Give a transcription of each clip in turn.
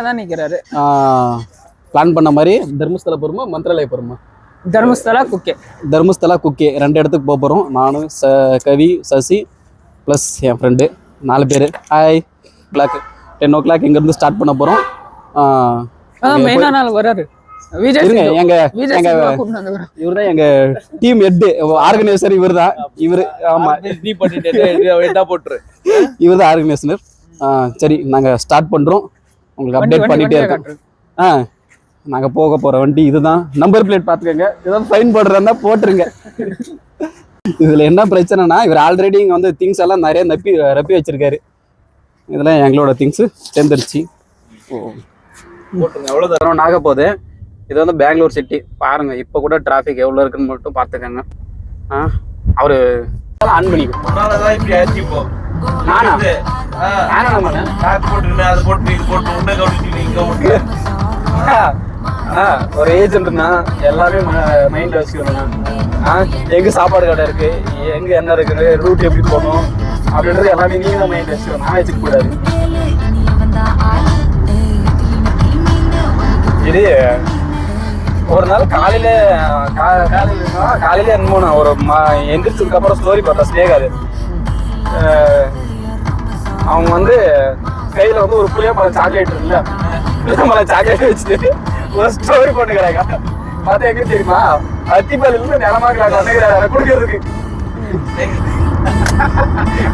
தான் நிற்கிறாரு. பிளான் பண்ண மாதிரி தர்மஸ்தலா போகிறோமா மந்திராலயா போகிறோமா? தர்மஸ்தலா குக்கே 2 இடத்துக்கு போக போகிறோம். நானும் கவி, சசி ப்ளஸ் என் ஃப்ரெண்டு 4 பேர். ஹாய். 10 o'clock இங்கேருந்து ஸ்டார்ட் பண்ண போகிறோம். மெயினாக நாள் வராரு இவர் தான் எங்க டீம் ஹெட், ஆர்கனைசர் இவர் தான். ஆமா, இவர் தான் ஆர்கனைசர். சரி, நாங்க ஸ்டார்ட் பண்றோம். உங்களுக்கு அப்டேட் பண்ணிட்டே இருக்கோம். நாங்க போக போற வண்டி இதுதான். நம்பர் பிளேட் பாத்துக்கோங்க. ஏதாவது ஃபைன் போடுறதா போட்டுருங்க. இதுல என்ன பிரச்சனைனா, இவர் ஆல்ரெடி இங்க வந்து திங்ஸ் எல்லாம் நிறைய ரப்பி வச்சிருக்காரு. இதெல்லாம் எங்களோட திங்ஸ் சேர்ந்துருச்சு. எவ்வளோ தூரம் ஆக போகுது. இது வந்து பெங்களூர் சிட்டி பாருங்க. இப்போ கூட டிராஃபிக் எவ்வளோ இருக்குன்னு மட்டும் பார்த்துக்கோங்க. அவரு ஆன் பண்ணிக்கோ. ஒரு ஏஜென்ட்னா எல்லாமே மைண்ட்ல வச்சுக்கணும். எங்க சாப்பாடு கடை இருக்கு, எங்க என்ன இருக்குது, ரூட் எப்படி போகணும் அப்படின்றது எல்லாமே நீங்க தான் மைண்ட் வச்சுக்கணும். நான் வச்சுக்க கூடாது. இது ஒரு நாள் காலையில என்னமோ நான் ஒரு எந்திரிச்சதுக்கு அப்புறம் ஸ்டோரி பார்த்தா ஸ்னேகாது. அவங்க வந்து கையில வந்து ஒரு புளியம்பழம் சாக்லேட் இருக்குல்ல, புளியம்பழம் சாக்லேட் வச்சுட்டு ஒரு ஸ்டோரி பண்ணுறாங்க. பார்த்தா எங்க தெரியுமா, அத்திப்பள்ளில இருந்து நிலமாக்குறாங்க வந்துக்கிறாரு குடிக்கிறதுக்கு.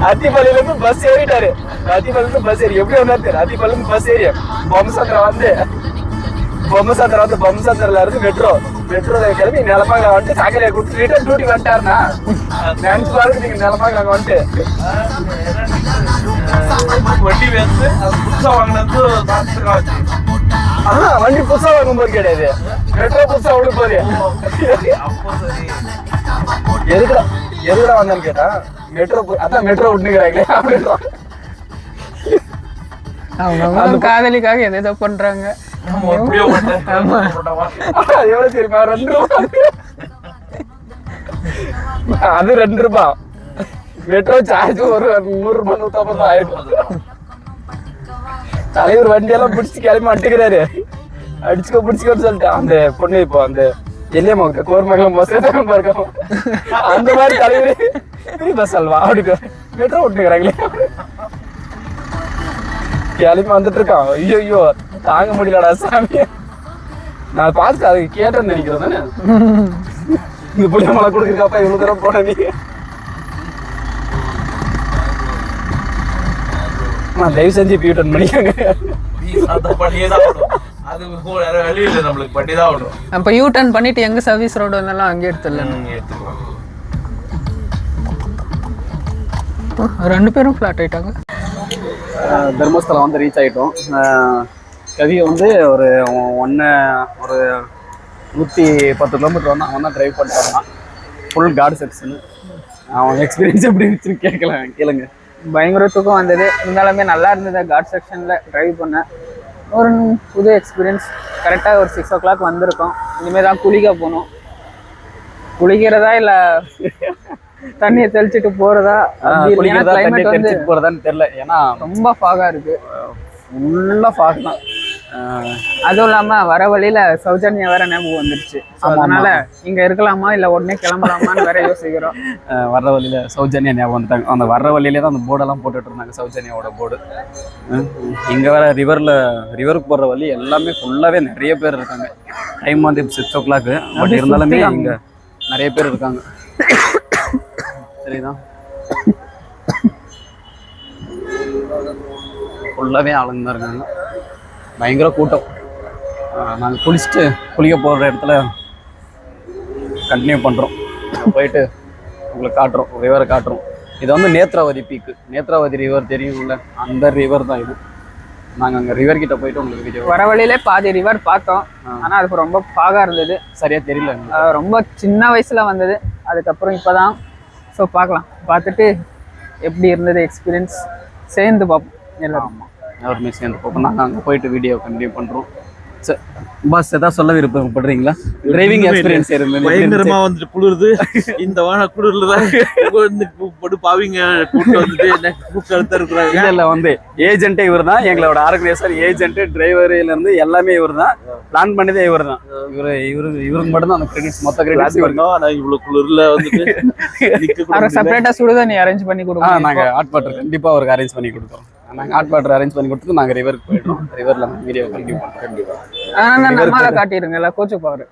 அத்திப்பள்ளில இருந்து பஸ் ஏறிட்டாரு. அத்திப்பள்ளில இருந்து பஸ் ஏறி எப்படி வந்தாரு தெரியும். அத்திப்பள்ளில இருந்து பஸ் ஏறி பொம்மசந்திரம் வந்து பொம்மசந்திரல இருந்து மெட்ரோல கிளம்பி நிலமாக வந்துட்டு சாக்கடையை கொடுத்து ரிட்டர்ன் டியூட்டி வந்துட்டாருன்னா நினைச்சு பாருங்க. நீங்க நிலமாக வந்துட்டு வண்டி வந்து புதுசா வாங்கினது வண்டி புதுசா வாங்கும் போது கிடையாது, மெட்ரோ புதுசா விட போது. எதுக்குடா வந்தான்னு கேட்டா மெட்ரோ, அதான் மெட்ரோ விட்டுக்கிறாங்களே அப்படின்னு. அவங்க காதலிக்காக எதோ பண்றாங்க. எவ்வளவு தெரியுமா, 2 ரூபாய். அது 2 ரூபாய். மெட்ரோ சார்ஜ் ஒரு 100 ரூபாய் 150 ரூபாய் ஆயிடும். தலைவர் வண்டியெல்லாம் பிடிச்சி கிளம்பி அட்டுக்கிறாரு. பிடிச்சுக்கோன்னு சொல்லிட்டு அந்த பொண்ணு இப்போ அந்த எல்லையம்மா கோர்மங்கலம் பஸ் பார்க்கணும். அந்த மாதிரி தலைவர் பஸ் அல்வா அப்படி மெட்ரோ விட்டுக்கிறாங்களே. கிளம்பி வந்துட்டு இருக்கான். ஐயோ தாங்க முடியலடா சாமி. நான் பார்த்து அதுக்கு கேட்டேன்னு நினைக்கிறேன் தானே. இந்த புளிய மலை கொடுக்குறப்பா இவ்வளவு தூரம் போன நீ. தயவு செஞ்சு பியூட்டன் பண்ணிக்கோங்க. அப்ப யூ டர்ன் பண்ணிட்டு எங்க சர்வீஸ் ரோடு வந்தாலும் அங்கே எடுத்துடலாம். 2 பேரும் ஃபிளாட் ஆயிட்டாங்க. தர்மஸ்தலம் வந்து ரீச் ஆகிட்டோம். கவியை வந்து ஒரு 110 கிலோமீட்டர் வந்து அவன் தான் ட்ரைவ் பண்ணிட்டான். Full card section. அவன் எக்ஸ்பீரியன்ஸ் எப்படி இருந்துச்சுன்னு கேளுங்க. பயங்கர தூக்கம் வந்தது, இருந்தாலுமே நல்லா இருந்தது. கார்டு செக்ஷனில் ட்ரைவ் பண்ணேன். ஒரு புது எக்ஸ்பீரியன்ஸ். கரெக்டாக ஒரு 6 o'clock வந்திருக்கோம். இனிமேல் தான் குளிக்க போகணும். குளிக்கிறதா இல்லை தண்ணியை தெளிச்சுட்டு போறதா போறதான்னு தெரியல. ஏன்னா ரொம்ப ஃபாகா இருக்கு. ஃபுல்லா ஃபாக் தான். அதுவும் இல்லாம வர வழியில சௌஜன்யா வேற ஞாபகம் வந்துருச்சு. அதனால இங்க இருக்கலாமா இல்ல உடனே கிளம்பலாமான்னு வேற யோசிக்கிறோம். வர்ற வழியில சௌஜன்யா ஞாபகம் வந்துட்டாங்க. அந்த வர்ற வழியிலே தான் அந்த போர்டெல்லாம் போட்டுட்டு இருந்தாங்க, சௌஜன்யாவோட போர்டு. இங்க வேற ரிவருக்கு போற வழி எல்லாமே ஃபுல்லாவே நிறைய பேர் இருக்காங்க. டைம் வந்து 6 o'clock. பட் இருந்தாலுமே இங்க நிறைய பேர் இருக்காங்க. சரிதான், ஃபுல்லாகவே ஆளுங்க தான் இருக்காங்க. பயங்கர கூட்டம். நாங்கள் குளிக்க போகிற இடத்துல கண்டினியூ பண்ணுறோம். போயிட்டு உங்களுக்கு காட்டுறோம், ரிவரை காட்டுறோம். இது வந்து நேத்ராவதி பீக்கு. நேத்ராவதி ரிவர் தெரியும்ல, அந்த ரிவர் தான் இது. நாங்கள் அங்கே ரிவர் கிட்ட போயிட்டு உங்களுக்கு வீடியோ. வர வழியிலே பாதி ரிவர் பார்த்தோம். ஆனால் அதுக்கு ரொம்ப பாகா இருந்தது, சரியா தெரியல. ரொம்ப சின்ன வயசுல வந்தது. அதுக்கப்புறம் இப்போதான். ஸோ பார்க்கலாம், பார்த்துட்டு எப்படி இருந்தது எக்ஸ்பீரியன்ஸ் சேர்ந்து பார்ப்போம் எல்லாரும். எல்லாருமே சேர்ந்து பார்ப்போம். நாங்கள் அங்கே போயிட்டு வீடியோ கண்டினியூ பண்ணுறோம். பாஸ் ஏதாவது சொல்ல விருப்பப்படுறீங்களா? டிரைவிங் எக்ஸ்பீரியன்ஸ் பயங்கரமா வந்துட்டு குளிருது. இந்த வாழ குளிர்ல தான் வந்து போட்டு பாவிங்க கூப்பிட்டு வந்துட்டு என்ன கூப்பிட்டு இருக்கிறாங்க. இல்ல வந்து ஏஜென்ட்டே இவர் தான், எங்களோட ஆர்கனைசர் ஏஜென்ட் டிரைவர்ல இருந்து எல்லாமே இவர் தான். பிளான் பண்ணதே இவர் தான். இவருக்கு மட்டும் தான் அந்த கிரெடிட்ஸ், மொத்த கிரெடிட்ஸ் இவருக்கு. நான் இவ்வளவு குளிர்ல வந்துட்டு அவருக்கு செப்பரேட்டா சுடுதண்ணி அரேஞ்ச் பண்ணி கொடுப்போம். நாங்க ஹாட் வாட்டர் கண்டிப்பா அவருக்கு அரேஞ்ச் பண்ணி கொடுத்தோம். நாங்க ஹாட் வாட்டர் அரேஞ்ச் பண்ணி கொடுத்து நாங்க ரிவருக்கு போயிடுறோம். ரிவர்ல வீடியோ கண்டினியூ பண்றோம். கண்டிப்பா நம்மால காட்டிடுங்க எல்லாம் கோச்சு பாரு.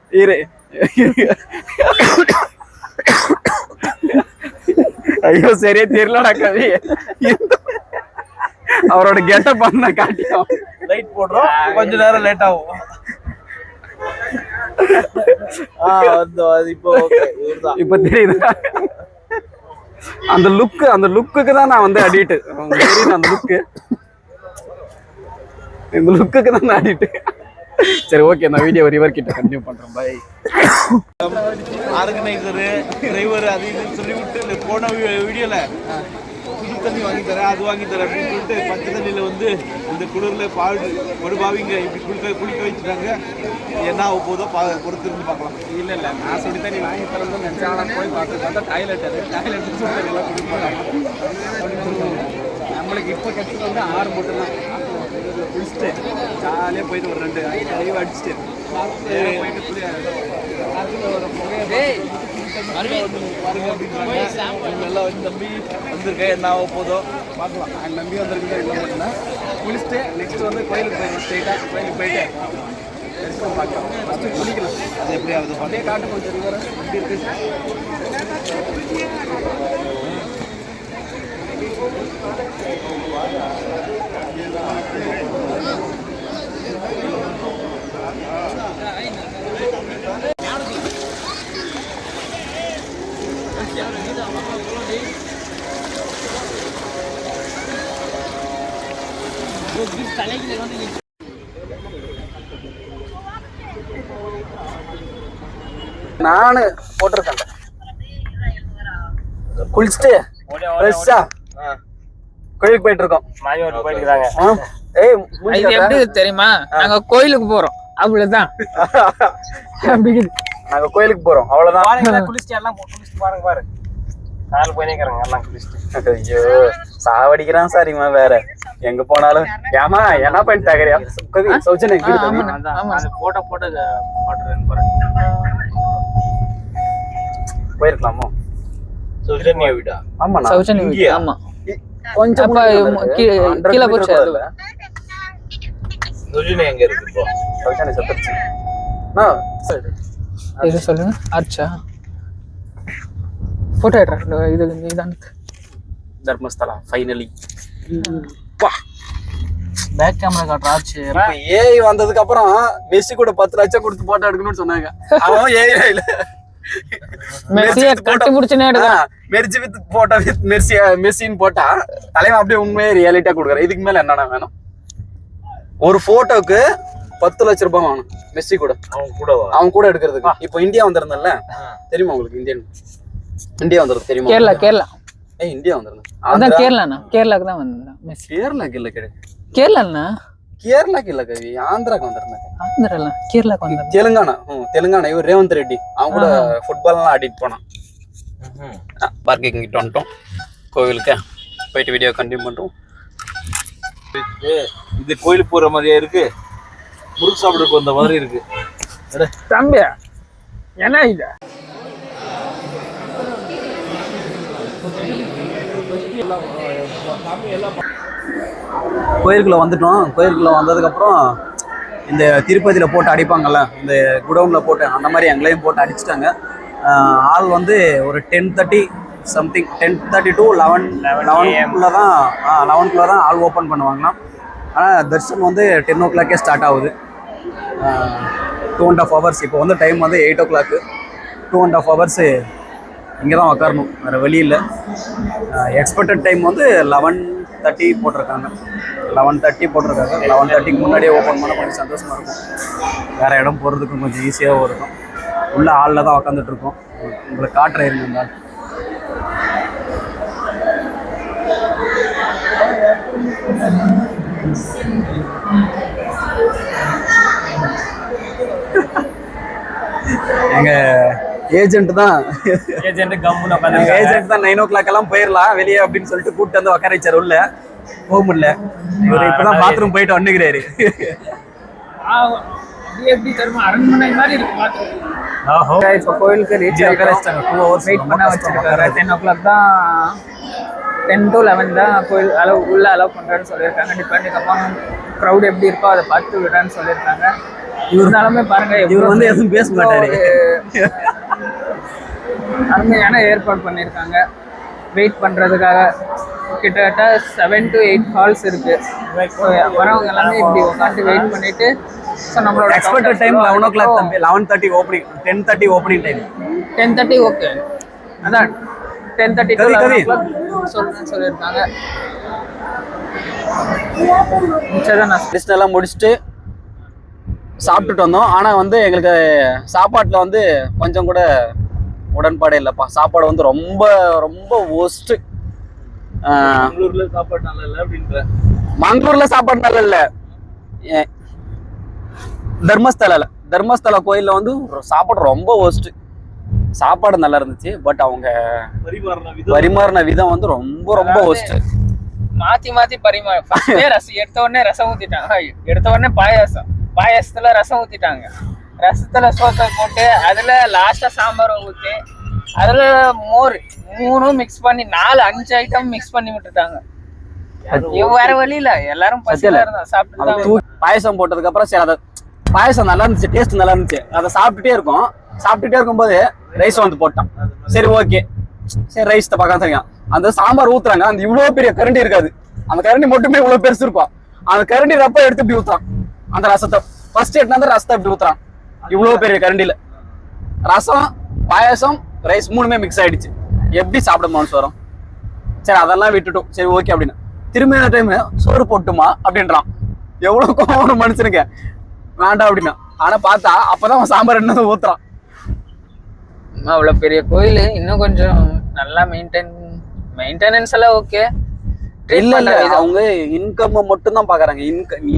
ஐயோ சரியா தெரியலடா கவி. அவரோட கெட்டப் பண்ண காட்டியோம். லைட் போடுறோம், கொஞ்ச நேரம் லேட் ஆகும். இப்ப தெரியுதா? அந்த லுக்குக்கு தான் நான் வந்து அடிட்டு. அந்த லுக்குக்கு தான் நான் அடிட்டு. சரி ஓகே, நான் வீடியோ ரிவர் கிட்ட கண்டினியூ பண்றேன். பை. ஆர்கனைசரு டிரைவர் அது இதுன்னு சொல்லி விட்டு போன வீடியோல புது தண்ணி வாங்கி தரேன், அது வாங்கி தரேன் அப்படின்னு சொல்லிட்டு பச்சை தண்ணியில வந்து இந்த குளிர்ல பாவிங்க இப்படி குளிக்க வச்சுட்டாங்க. என்ன ஆக போதோ பொறுத்து இருந்து பார்க்கலாம். இல்ல நான் சொல்லி தண்ணி வாங்கி தரேன் நினைச்சாலும் போய் பார்த்தா டாய்லெட் நம்மளுக்கு இப்போ கட்சியில் வந்து 6 மட்டும் தான். குளிச்சுட்டு ஜாலியாக போயிட்டு ஒரு 2 டைவ் அடிச்சுட்டு நம்பி வந்திருக்கேன், என்ன ஆக போதோ பார்க்கலாம். நம்பி வந்திருக்கேன் இல்லை மட்டும்தான். குளிச்சுட்டு நெக்ஸ்ட் வந்து கோயிலுக்கு போயிடணும். ஸ்ட்ரெயிட்டாக கோயிலுக்கு போயிட்டு பார்க்கலாம். ஃபஸ்ட்டு குளிக்கலாம். அது எப்படியாவது அப்படியே காட்டு கொஞ்சம் ரிவர் எப்படி இருக்கு. நானு போட்டிருக்கேன். குளிச்சுட்டு ஃப்ரெஷ்ஷா கோயிலுக்கு போயிட்டு இருக்கோம். இது எப்படி தெரியுமா? நாங்க கோயிலுக்கு போறோம், அவ்வளவுதான். நாங்க கோயிலுக்கு போறோம், அவ்வளவுதான். குளிச்சுட்டு எல்லாம் குளிச்சுட்டு பாருங்க பாரு. நாலு போயிருக்காங்க எல்லாம் குளிச்சுட்டு. ஐயோ சாவடிக்கிறான் சாரிமா. வேற எங்க போனாலும் ஏமா என்ன பண்ணிட்டாங்கறியா? கவி சௌஜன் எங்க போட்டோ போயிருக்கலாமோ? சௌஜன்யா வீடா? ஆமா சௌஜன்யா. ஆமா கொஞ்சம் கீழே போச்சு. சௌஜன்யா எங்க இருக்கு இப்போ? சௌஜன்யா செத்துருச்சு. இது சொல்லுங்க. அச்சா போட்டோ எடுறா. இது இதான் தர்மஸ்தலா ஃபைனலி. பேக் கேமரா காட்டுறாச்சு. ஏஐ வந்ததுக்கு அப்புறம் மெஸ்ஸி கூட 10 லட்சம் கொடுத்து போட்டோ எடுக்கணும்னு சொன்னாங்க. அவன் ஏஐ இல்ல, மெஸ்ஸியை கட்டி பிடிச்சுனே எடுக்கிறான். மெர்ஜி வித் போட்டோ வித் மெஸ்ஸின்னு போட்டா தலைவன் அப்படியே உண்மையே ரியாலிட்டியா கொடுக்குறான். இதுக்கு மேல என்னடா வேணும்? ஒரு போட்டோக்கு 10 லட்சம் ரூபாய் வாங்கணும் மெஸ்ஸி கூட. அவன் கூட எடுக்கிறதுக்கு. இப்போ இந்தியா வந்திருந்தல, தெரியுமா உங்களுக்கு? இந்தியா வந்திருக்கு தெரியுமா? கேரளா இந்தியா வந்திருந்தேன். அதான் கேரளாண்ணா. கேரளாக்கு தான் வந்திருந்தேன். கேரளாக்கு இல்ல கேரளாண்ணா. கேரளாக்கு இல்ல கவி, ஆந்திராக்கு வந்திருந்தேன். ஆந்திரா கேரளாக்கு வந்தேன். தெலுங்கானா. இவர் ரேவந்த் ரெட்டி, அவன் கூட ஃபுட்பால் எல்லாம் ஆடிட்டு போனான். பார்க்கிங் கிட்ட வந்துட்டோம். கோவிலுக்கு போயிட்டு வீடியோ கண்டினியூ பண்றோம். இது கோயிலுக்கு போற மாதிரியா இருக்கு, முறுக்கு சாப்பிடுறதுக்கு வந்த மாதிரி இருக்கு. தம்பி என்ன இது? கோயிலுக்குள்ள வந்துட்டோம். கோயிலுக்குள்ள வந்ததுக்கப்புறம் இந்த திருப்பதியில் போட்டு அடிப்பாங்கல்ல, இந்த குடவுனில் போட்டு அந்த மாதிரி எங்களையும் போட்டு அடிச்சுட்டாங்க. ஆள் வந்து ஒரு 10:30 சம்திங், 10:30 to 11 தான் 11 தான் ஆள் ஓப்பன் பண்ணுவாங்களாம். ஆனால் தர்ஷன் வந்து 10 o'clock ஸ்டார்ட் ஆகுது. 2.5 hours. இப்போ வந்து டைம் வந்து 8 o'clock. 2.5 hours இங்கே தான் உக்காரணும், வேறு வழி இல்லை. எக்ஸ்பெக்டட் டைம் வந்து 11:30 போட்டிருக்காங்க. 11:30 போட்டிருக்காங்க. 11:30க்கு முன்னாடியே ஓப்பன் பண்ண கொஞ்சம் சந்தோஷமாக இருக்கும். வேறு இடம் போகிறதுக்கும் கொஞ்சம் ஈஸியாகவும் இருக்கும். உள்ள ஆளில் தான் உக்காந்துட்டு இருக்கோம். உங்களுக்கு காட்டுற இருங்க. எங்க ஏஜென்ட் தான் ஏஜென்ட் கம்முன்னு ஏஜென்ட் தான் 9 o'clock எல்லாம் போயிடலாம் வெளியே அப்படின்னு சொல்லிட்டு கூப்பிட்டு வந்து உட்கார வச்சாரு உள்ள போக முடியல. இவர் இப்பதான் பாத்ரூம் போயிட்டு வந்துக்கிறாரு. எப்படி தருமா அரண்மனை மாதிரி இருக்கு பாத்ரூம். இப்போ கோயிலுக்கு ரீச் ஆகிட்டாங்க. 2 hours வெயிட் பண்ண வச்சிருக்காங்க. 10 o'clock தான் 10 to 11 தான் கோயில் உள்ள அலோவ் பண்றேன்னு சொல்லியிருக்காங்க. டிபெண்டிங் அப்பான் க்ரௌட் எப்படி இருக்கோ அதை பார்த்து விடுறேன்னு சொல்லியிருக்காங்க. இருந்தாலுமே பாருங்க இவர் வந்து எதுவும் பேச மாட்டாரு. அருமையான ஏற்பாடு பண்ணியிருக்காங்க வெயிட் பண்றதுக்காக. கிட்டத்தட்ட 7 to 8 ஹால்ஸ் இருக்கு. வரவங்க எல்லாமே இப்படி உட்காந்து வெயிட் பண்ணிட்டு நம்மளோட எக்ஸ்பெக்டட் டைம் 11 o'clock தம்பி. 11:30 ஓப்பனிங், 10:30 ஓப்பனிங் டைம். 10:30 ஓகே. அதான் 10:30 to 11 o'clock சொல்லியிருக்காங்க. எல்லாம் முடிச்சுட்டு சாப்பிட்டுட்டு வந்தோம். ஆனா வந்து எங்களுக்கு சாப்பாட்டுல வந்து கொஞ்சம் கூட உடன்பாடே இல்லப்பா. சாப்பாடு வந்து ரொம்ப ரொம்ப ஒஸ்ட். மங்களூர்ல சாப்பாடு நல்லா இல்ல அப்படின்ற. மங்களூர்ல சாப்பாடு நல்லா இல்ல. தர்மஸ்தலா கோயில்ல வந்து சாப்பாடு ரொம்ப ஒஸ்ட். சாப்பாடு நல்லா இருந்துச்சு, பட் அவங்க பரிமாறின விதம் வந்து ரொம்ப ரொம்ப ஒஸ்ட். மாத்தி மாத்தி ரசம் எடுத்த உடனே ரசம் ஊத்திட்டாங்க. எடுத்த உடனே பாயாசத்துல ரசம் ஊத்திட்டாங்க. ரசத்துல சோத்தை போட்டு அதுல லாஸ்டா சாம்பார் ஊத்தி அதுல மோர் 3 மிக்ஸ் பண்ணி 4-5 ஐட்டம் மிக்ஸ் பண்ணி விட்டுட்டாங்க. வேற வழியில எல்லாரும் பசியில இருந்தோம். சாப்பிட்டு பாயசம் போட்டதுக்கு அப்புறம் சரி, அதை பாயசம் நல்லா இருந்துச்சு, டேஸ்ட் நல்லா இருந்துச்சு. அதை சாப்பிட்டுட்டே இருக்கும்போது ரைஸ் வந்து போட்டான். சரி ஓகே, சரி ரைஸ் பார்க்க தெரியும். அந்த சாம்பார் ஊத்துறாங்க, அந்த இவ்வளவு பெரிய கரண்டி இருக்காது, அந்த கரண்டி மட்டுமே இவ்வளவு பெருசு இருக்கும். அந்த கரண்டி ரப்ப எடுத்து இப்படி ஊத்துறான். அந்த ரசத்தை ஃபர்ஸ்ட் எடுத்து ரசத்தை இப்படி ஊத்துறான். இவ்வளவு பெரிய கரண்டியில ரசம், பாயசம், ரைஸ் 3மே மிக்ஸ் ஆயிடுச்சு. எப்படி சாப்பிட மனசு வரும்? சரி அதெல்லாம் விட்டுட்டோம். சரி ஓகே அப்படின்னு திரும்ப டைம் சோறு போட்டுமா அப்படின்றான். எவ்வளவு கோவம் மனுஷனுக்கு வேண்டாம் அப்படின்னா. ஆனா பார்த்தா அப்பதான் அவன் சாம்பார் என்ன ஊத்துறான். அவ்வளவு பெரிய கோயில் இன்னும் கொஞ்சம் நல்லா மெயின்டெனன்ஸ் எல்லாம் ஓகே. இல்ல அவங்க இன்கம் மட்டும் தான் பாக்குறாங்க.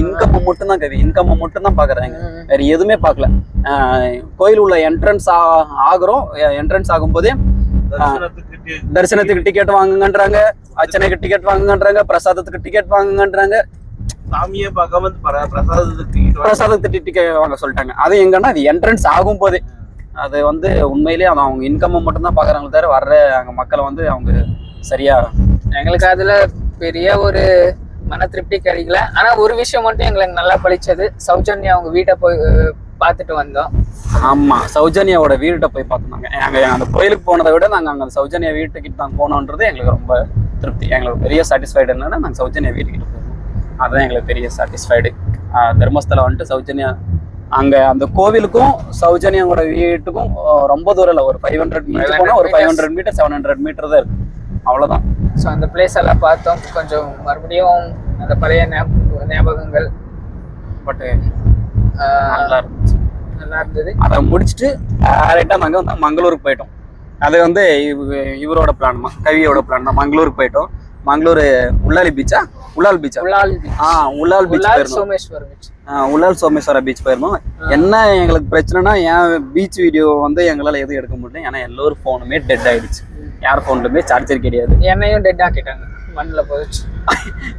இன்கம் மட்டும் தான் இன்கம் மட்டும் தான் பாக்குறாங்க, வேற எதுவுமே பாக்கல. கோயில் உள்ள என்ட்ரன்ஸ் ஆகும்போதே தரிசனத்துக்கு டிக்கெட் வாங்குங்கன்றாங்க, அர்ச்சனைக்கு டிக்கெட் வாங்குங்கன்றாங்க, பிரசாதத்துக்கு டிக்கெட் வாங்குங்கன்றாங்க. சாமியே பார்க்காம பிரசாதத்துக்கு டிக்கெட் வாங்க சொல்லிட்டாங்க. அது எங்கன்னா அது என்ட்ரன்ஸ் ஆகும் போதே அது வந்து உண்மையிலேயே அவங்க இன்கம் மட்டும் தான் பாக்குறாங்களே தவிர வர்ற அங்க மக்களை வந்து அவங்க சரியா. எங்களுக்கு அதுல பெரிய ஒரு மன திருப்தி கிடைக்கல. ஆனா ஒரு விஷயம் மட்டும் எங்களுக்கு நல்லா பழிச்சது. சௌஜன்யா அவங்க வீட்டை போய் பார்த்துட்டு வந்தோம். ஆமா, சௌஜன்யாவோட வீட்டை போய் பார்த்துனாங்க. நாங்க அந்த கோயிலுக்கு போனதை விட நாங்க அங்க சௌஜன்யா வீட்டுக்கிட்ட தான் போனோன்றது எங்களுக்கு ரொம்ப திருப்தி. எங்களுக்கு பெரிய சாட்டிஸ்ஃபைடு என்னன்னா நாங்க சௌஜன்யா வீட்டுக்கிட்ட போகணும். அதுதான் எங்களுக்கு பெரிய சாட்டிஸ்ஃபைடு. தர்மஸ்தலம் வந்துட்டு சௌஜன்யா அங்க அந்த கோவிலுக்கும் சௌஜன்யாவோட வீட்டுக்கும் ரொம்ப தூரம் இல்லை. ஒரு 500 மீட்டர் போனா ஒரு 500 மீட்டர் 700 மீட்டர் தான் இருக்கு, அவ்வளவுதான். ஸோ அந்த பிளேஸ் எல்லாம் பார்த்தோம். கொஞ்சம் மறுபடியும் அந்த பழைய ஞாபகங்கள். பட் நல்லா இருந்தது. அதை முடிச்சுட்டு டேரெக்டாக நாங்கள் வந்து மங்களூருக்கு போயிட்டோம். அது வந்து இவரோட பிளான் தான், கவியோட பிளான் தான். மங்களூருக்கு போயிட்டோம். மங்களூர் உள்ளால் பீச் சோமேஸ்வர பீச் போயிருந்தோம். என்ன எங்களுக்கு பிரச்சனைனா, என் பீச் வீடியோ வந்து எங்களால் எதுவும் எடுக்க முடியல. ஏன்னா எல்லோரும் ஃபோனுமே டெட் ஆயிடுச்சு. யார் ஃபோன்லுமே சார்ஜர் கிடையாது. என்னையும் டெட் ஆக்கிட்டாங்க, மண்ணில் போயிடுச்சு.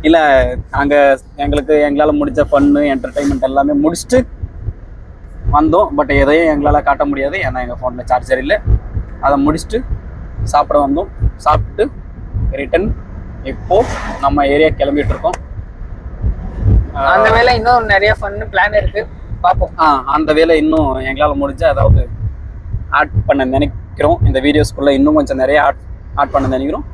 இல்லை, எங்களால் முடிஞ்ச ஃபன்னு என்டர்டைன்மெண்ட் எல்லாமே முடிச்சுட்டு வந்தோம். பட் எதையும் எங்களால் காட்ட முடியாது, ஏன்னா எங்கள் ஃபோனில் சார்ஜர் இல்லை. அதை முடிச்சுட்டு சாப்பிட வந்தோம். சாப்பிட்டு ரிட்டன் இப்போ நம்ம ஏரியா கிளம்பிட்டு இருக்கோம். அந்த வேலை இன்னும் நிறைய ஃபன்னு பிளான் இருக்கு, பார்ப்போம். அந்த வேலை இன்னும் எங்களால் முடிஞ்ச அதாவது ஆட் பண்ண நினைக்கிறோம். இந்த வீடியோஸ்குள்ள இன்னும் கொஞ்சம் நிறைய ஆட் பண்ண நினைக்கிறோம்.